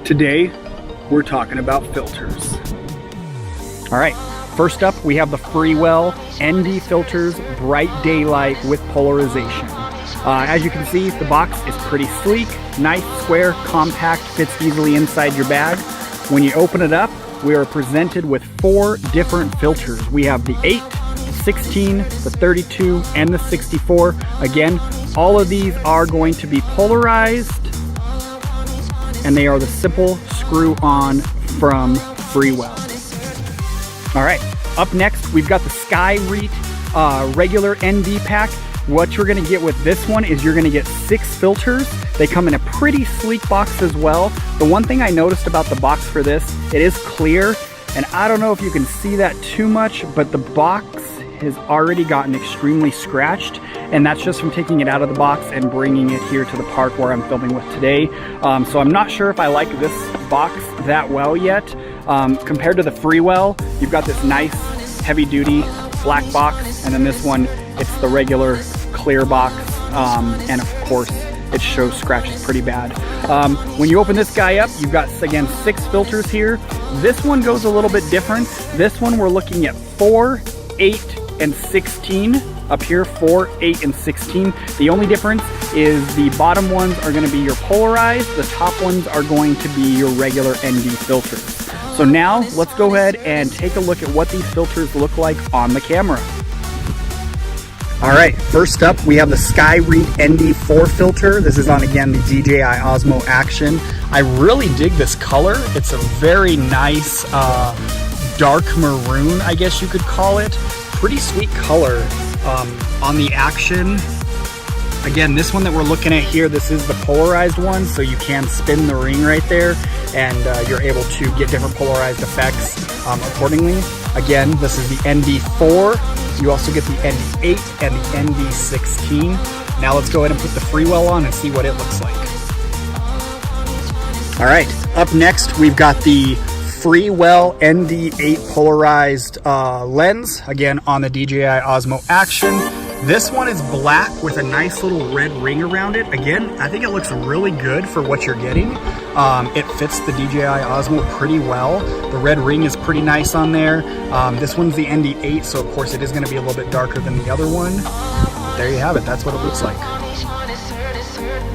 Today, we're talking about filters. All right, first up, we have the Freewell ND filters, bright daylight with polarization. As you can see, the box is pretty sleek, nice, square, compact, fits easily inside your bag. When you open it up, we are presented with 4 different filters. We have the 8, the 16, the 32, and the 64. Again, all of these are going to be polarized, and they are the simple screw-on from Freewell. All right, up next, we've got the Skyreat regular ND pack. What you're gonna get with this one is you're gonna get 6 filters. They come in a pretty sleek box as well. The one thing I noticed about the box for this, it is clear, and I don't know if you can see that too much, but the box has already gotten extremely scratched, and that's just from taking it out of the box and bringing it here to the park where I'm filming with today. So I'm not sure if I like this box that well yet. Compared to the Freewell, you've got this nice heavy-duty black box, and then this one, it's the regular clear box, and of course it shows scratches pretty bad. When you open this guy up, you've got, again, 6 filters here. This one goes a little bit different. This one we're looking at 4, 8, and 16 up here, 4, 8, and 16. The only difference is the bottom ones are going to be your polarized, the top ones are going to be your regular ND filters. So now let's go ahead and take a look at what these filters look like on the camera. All right, first up we have the Skyreat ND4 filter. This is on, again, the DJI Osmo Action. I really dig this color. It's a very nice dark maroon, I guess you could call it. Pretty sweet color on the Action. Again, this one that we're looking at here, this is the polarized one, so you can spin the ring right there, and you're able to get different polarized effects accordingly. Again, this is the ND4. You also get the ND8 and the ND16. Now let's go ahead and put the Freewell on and see what it looks like. All right, up next we've got the Freewell ND8 polarized lens, again on the DJI Osmo Action. This one is black with a nice little red ring around it. Again, I think it looks really good for what you're getting. It fits the DJI Osmo pretty well. The red ring is pretty nice on there. This one's the ND8, so of course it is going to be a little bit darker than the other one. But there you have it, that's what it looks like.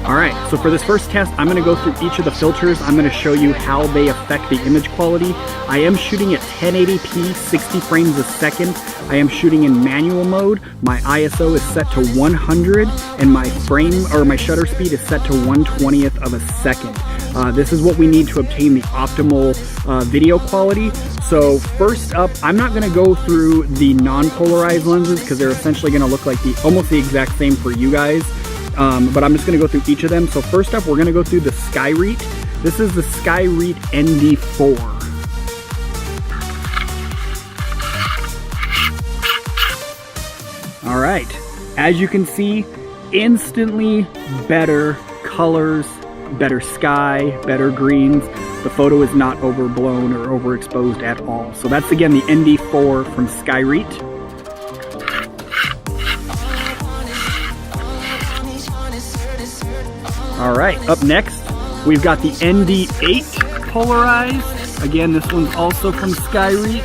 All right, so for this first test, I'm gonna go through each of the filters. I'm gonna show you how they affect the image quality. I am shooting at 1080p, 60 frames a second. I am shooting in manual mode. My ISO is set to 100, and my shutter speed is set to 1/20th of a second. This is what we need to obtain the optimal video quality. So first up, I'm not gonna go through the non-polarized lenses because they're essentially gonna look like almost the exact same for you guys. But I'm just going to go through each of them. So first up, we're going to go through the Skyreat. This is the Skyreat ND4. All right, as you can see, instantly better colors, better sky, better greens. The photo is not overblown or overexposed at all. So that's, again, the ND4 from Skyreat. All right, up next, we've got the ND8 polarized. Again, this one's also from Skyreat.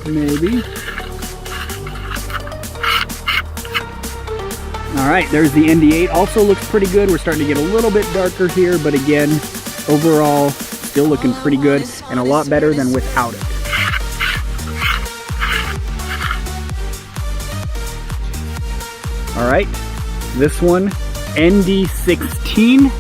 Maybe. All right, there's the ND8. Also looks pretty good. We're starting to get a little bit darker here, but again, overall, still looking pretty good and a lot better than without it. All right, this one, ND16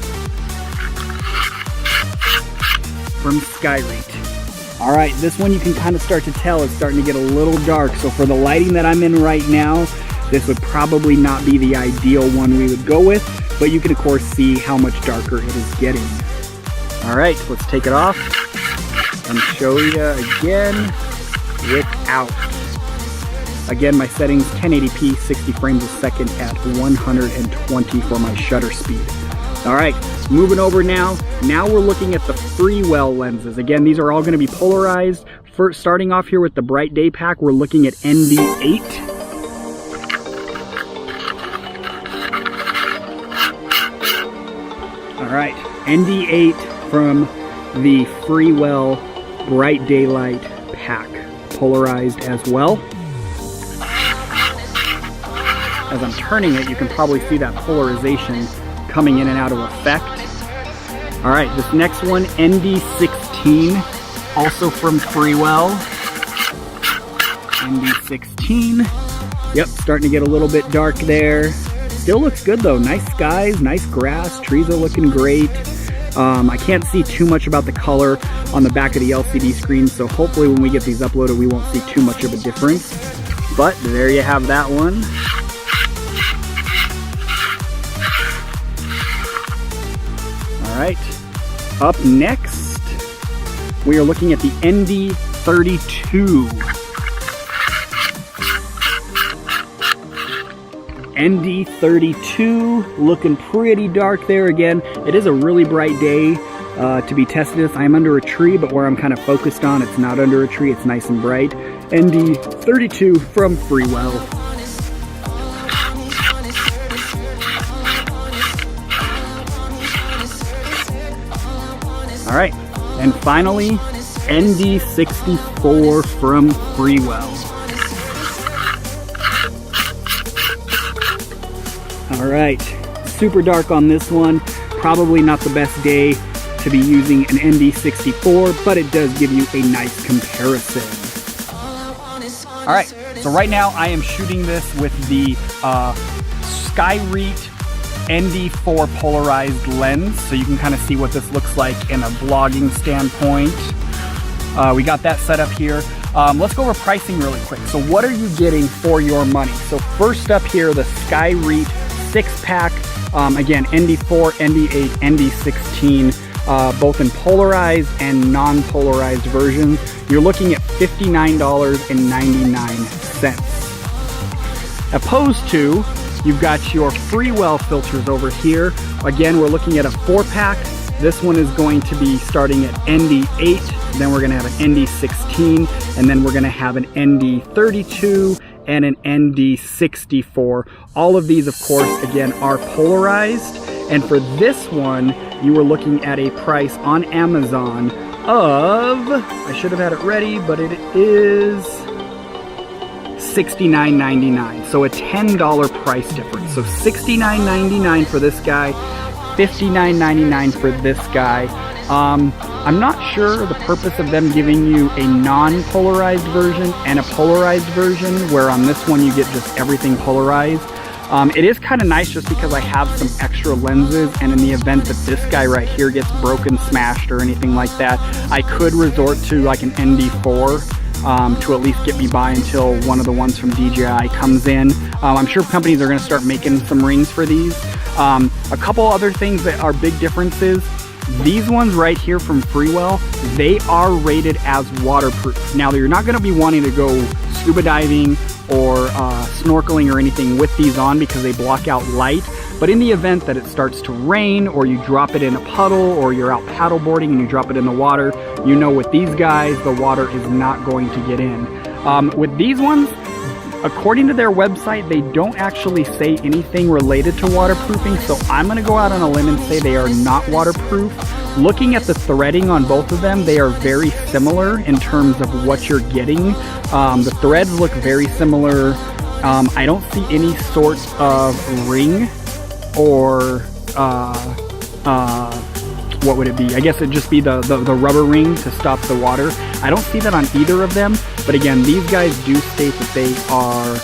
from Skyreat. All right, this one you can kind of start to tell it's starting to get a little dark. So for the lighting that I'm in right now, this would probably not be the ideal one we would go with, but you can of course see how much darker it is getting. All right, let's take it off and show you again without. Again, my settings 1080p, 60 frames a second at 120 for my shutter speed. All right, moving over now. Now we're looking at the Freewell lenses. Again, these are all going to be polarized. First, starting off here with the Bright Day Pack, we're looking at ND8. All right, ND8 from the Freewell Bright Daylight pack, polarized as well. As I'm turning it, you can probably see that polarization coming in and out of effect. All right, this next one, ND16, also from Freewell. ND16. Yep, starting to get a little bit dark there. Still looks good though. Nice skies, nice grass, trees are looking great. I can't see too much about the color on the back of the LCD screen, so hopefully when we get these uploaded we won't see too much of a difference. But there you have that one. All right, up next we are looking at the ND32. ND32, looking pretty dark there again. It is a really bright day to be testing this. I'm under a tree, but where I'm kind of focused on, it's not under a tree, it's nice and bright. ND32 from Freewell. All right, and finally, ND64 from Freewell. All right, super dark on this one. Probably not the best day to be using an ND64, but it does give you a nice comparison. All right, so right now I am shooting this with the Skyreat ND4 polarized lens, so you can kind of see what this looks like in a vlogging standpoint. We got that set up here. Let's go over pricing really quick. So what are you getting for your money? So first up here, the Skyreat 6-pack, again, ND4, ND8, ND16, both in polarized and non-polarized versions. You're looking at $59.99. Opposed to, you've got your Freewell filters over here. Again, we're looking at a 4-pack. This one is going to be starting at ND8, then we're going to have an ND16, and then we're going to have an ND32 and an ND64. All of these, of course, again, are polarized. And for this one, you were looking at a price on Amazon of, I should have had it ready, but it is $69.99. So a $10 price difference. So $69.99 for this guy, $59.99 for this guy. I'm not sure the purpose of them giving you a non-polarized version and a polarized version, where on this one you get just everything polarized. It is kind of nice just because I have some extra lenses, and in the event that this guy right here gets broken, smashed, or anything like that, I could resort to like an ND4 to at least get me by until one of the ones from DJI comes in. I'm sure companies are going to start making some rings for these. A couple other things that are big differences. These ones right here from Freewell, they are rated as waterproof. Now, you're not going to be wanting to go scuba diving or snorkeling or anything with these on because they block out light. But in the event that it starts to rain, or you drop it in a puddle, or you're out paddleboarding and you drop it in the water, you know with these guys, the water is not going to get in. With these ones, according to their website, they don't actually say anything related to waterproofing, so I'm going to go out on a limb and say they are not waterproof. Looking at the threading on both of them, they are very similar in terms of what you're getting. The threads look very similar. I don't see any sort of ring or what would it be? I guess it'd just be the rubber ring to stop the water. I don't see that on either of them, but again, these guys do state that they are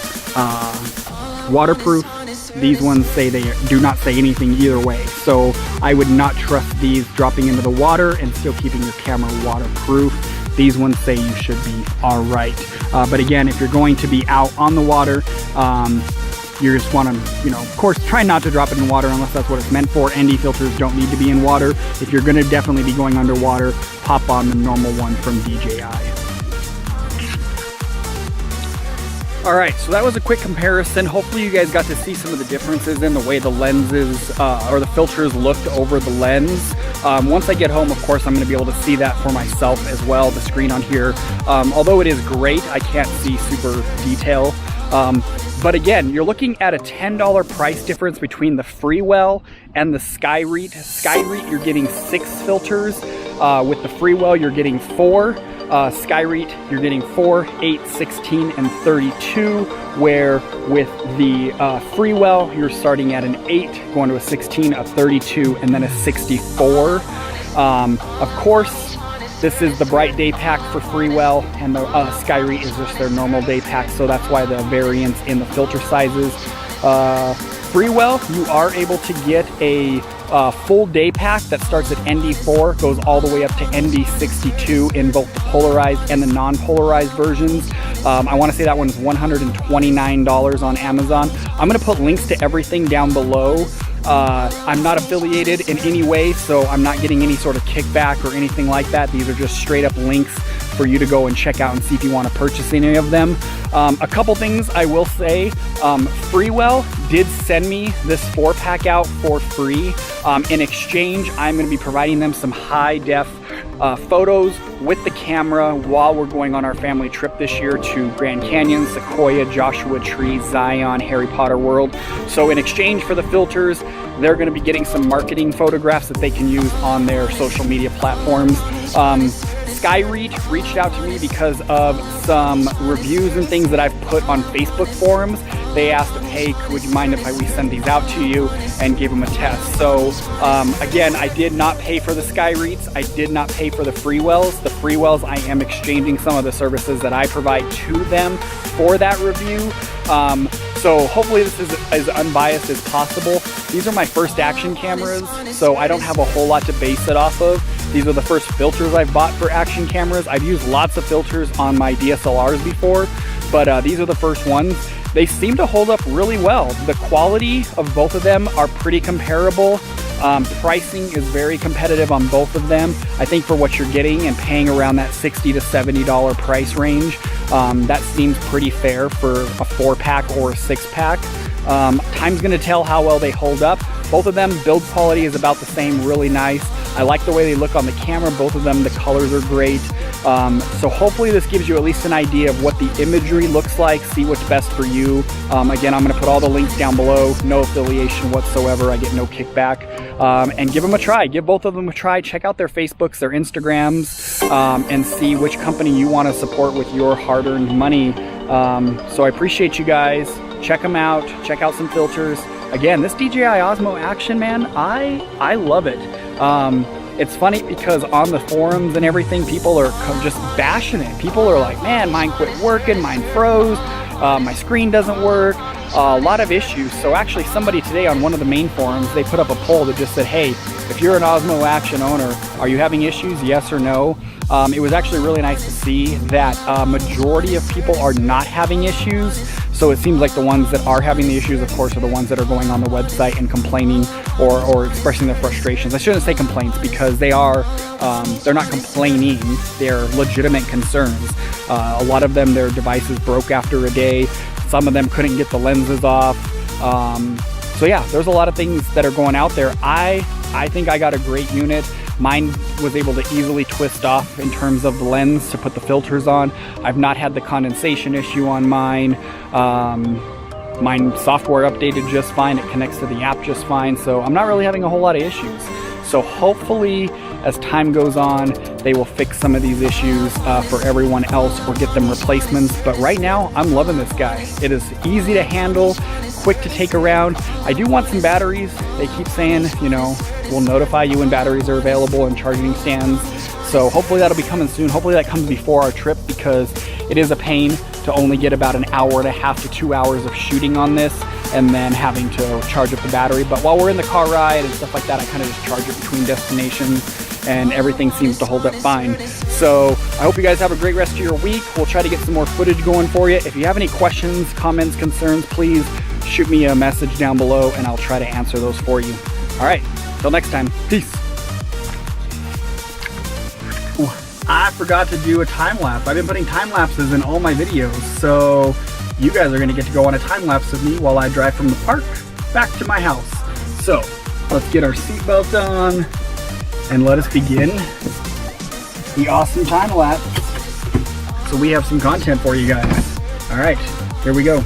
waterproof. These ones say they do not say anything either way, so I would not trust these dropping into the water and still keeping your camera waterproof. These ones say you should be all right. But again, if you're going to be out on the water, you just want to, of course, try not to drop it in water unless that's what it's meant for. ND filters don't need to be in water. If you're going to definitely be going underwater, pop on the normal one from DJI. All right, so that was a quick comparison. Hopefully you guys got to see some of the differences in the way the lenses or the filters looked over the lens. Once I get home, of course, I'm going to be able to see that for myself as well. The screen on here, although it is great, I can't see super detail. But again, you're looking at a $10 price difference between the Freewell and the Skyreat. Skyreat, you're getting 6 filters. With the Freewell, you're getting 4. Skyreat, you're getting 4, 8, 16, and 32, where with the Freewell, you're starting at an 8, going to a 16, a 32, and then a 64. Of course, this is the bright day pack for Freewell, and the Skyreat is just their normal day pack, so that's why the variance in the filter sizes. Freewell, you are able to get a full day pack that starts at ND4, goes all the way up to ND62 in both the polarized and the non-polarized versions. I want to say that one's $129 on Amazon. I'm going to put links to everything down below. I'm not affiliated in any way, so I'm not getting any sort of kickback or anything like that. These are just straight up links for you to go and check out and see if you want to purchase any of them. A couple things I will say, Freewell did send me this 4-pack out for free. In exchange, I'm going to be providing them some high def photos with the camera while we're going on our family trip this year to Grand Canyon, Sequoia, Joshua Tree, Zion, Harry Potter World. So in exchange for the filters, they're going to be getting some marketing photographs that they can use on their social media platforms. Skyreat reached out to me because of some reviews and things that I've put on Facebook forums. They asked, hey, would you mind if we send these out to you, and gave them a test. So again, I did not pay for the Skyreats. I did not pay for the Freewells. The Freewells, I am exchanging some of the services that I provide to them for that review. So hopefully this is as unbiased as possible. These are my first action cameras, so I don't have a whole lot to base it off of. These are the first filters I've bought for action cameras. I've used lots of filters on my DSLRs before, but these are the first ones. They seem to hold up really well. The quality of both of them are pretty comparable. Pricing is very competitive on both of them. I think for what you're getting and paying around that $60 to $70 price range, that seems pretty fair for a 4-pack or a 6-pack. Time's gonna tell how well they hold up. Both of them, build quality is about the same, really nice. I like the way they look on the camera. Both of them, the colors are great. So hopefully this gives you at least an idea of what the imagery looks like, see what's best for you. Again, I'm gonna put all the links down below, no affiliation whatsoever, I get no kickback. And give them a try, give both of them a try. Check out their Facebooks, their Instagrams, and see which company you wanna support with your hard-earned money. So I appreciate you guys. Check them out, check out some filters. Again, this DJI Osmo Action, man, I love it. It's funny because on the forums and everything, people are just bashing it. People are like, man, mine quit working, mine froze, my screen doesn't work, a lot of issues. So actually somebody today on one of the main forums, they put up a poll that just said, hey, if you're an Osmo Action owner, are you having issues, yes or no? It was actually really nice to see that a majority of people are not having issues. So it seems like the ones that are having the issues, of course, are the ones that are going on the website and complaining or expressing their frustrations. I shouldn't say complaints because they are, they're not complaining, they're legitimate concerns. A lot of them, their devices broke after a day. Some of them couldn't get the lenses off. So yeah, there's a lot of things that are going out there. I think I got a great unit. Mine was able to easily twist off in terms of the lens to put the filters on. I've not had the condensation issue on mine. Mine software updated just fine. It connects to the app just fine. So I'm not really having a whole lot of issues. So hopefully as time goes on, they will fix some of these issues for everyone else or get them replacements. But right now, I'm loving this guy. It is easy to handle, quick to take around. I do want some batteries. They keep saying, you know, we'll notify you when batteries are available and charging stands. So hopefully that'll be coming soon. Hopefully that comes before our trip because it is a pain to only get about an hour and a half to 2 hours of shooting on this and then having to charge up the battery. But while we're in the car ride and stuff like that, I kind of just charge it between destinations and everything seems to hold up fine. So I hope you guys have a great rest of your week. We'll try to get some more footage going for you. If you have any questions, comments, concerns, please shoot me a message down below and I'll try to answer those for you. All right, till next time, peace. Ooh, I forgot to do a time lapse. I've been putting time lapses in all my videos, so you guys are gonna get to go on a time lapse with me while I drive from the park back to my house. So let's get our seatbelts on and let us begin the awesome time lapse so we have some content for you guys. All right, here we go.